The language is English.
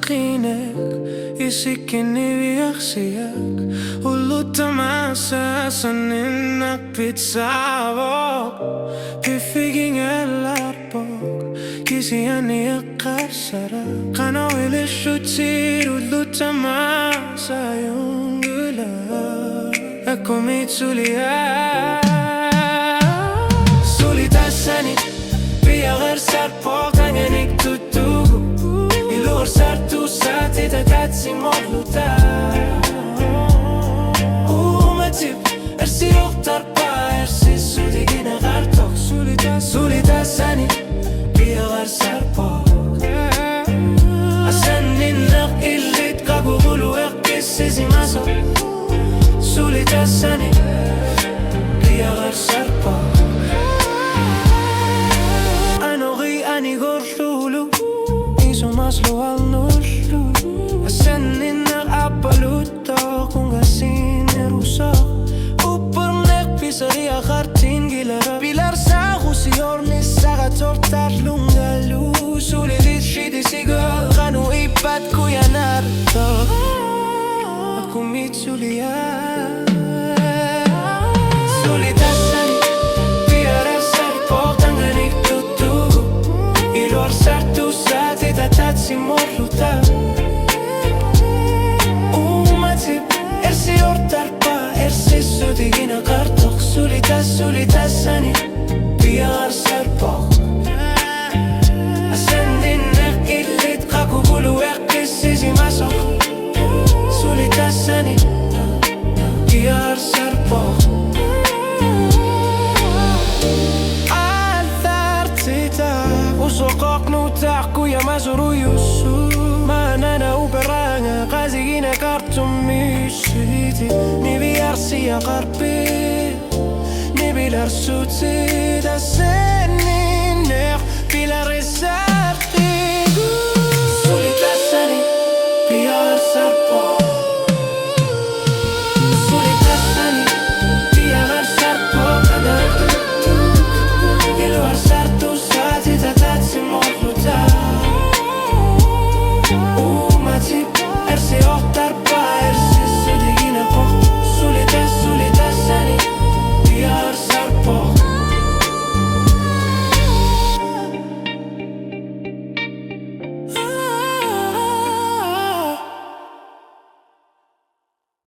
nakikinig, isikinibiyak-siyak Ulutamasa-sanin nakpitsavok Pifiging elapok Kisianiak-kasara Kanawilishutsir Ulutamasa yung gula Akumitsuliak Sulitasani Biyagar sarpok Tanganik tutugu Ilur sartu sati Tatatsi morluta Umatip Ersi oktarpa Ersi sudigina gartok Sulitasani Biyagar sarpok Asaninnak illit Kagugulu Ekkisisi maso Sulitasani Biyagar sarpok Maslo al nuslu Asanin nag-apaluto Kung asin erusa Upernek pisaria kartin gilara Pilar sa kusiornis Sa katortar lungalu Sulilit shidi sigal Kanu ipat kuya narto Aku mitsulian Sulitasani Biara sarpok Tanganik tutugu Ilor sartu Tatatsi morluta Umatip Ersi ortarpa Ersi sudigina kartok Sulitasani Biyagar sarpok Asandinnak illit Kakugulu ekkisisi masok Sulitasani Biyagar sarpok Usokok nutak kuya masuru yusu Manana uperanga Kazigina kartumishiti Nibiarsi akarpi Nibilar sutsi Da senin Pilar esa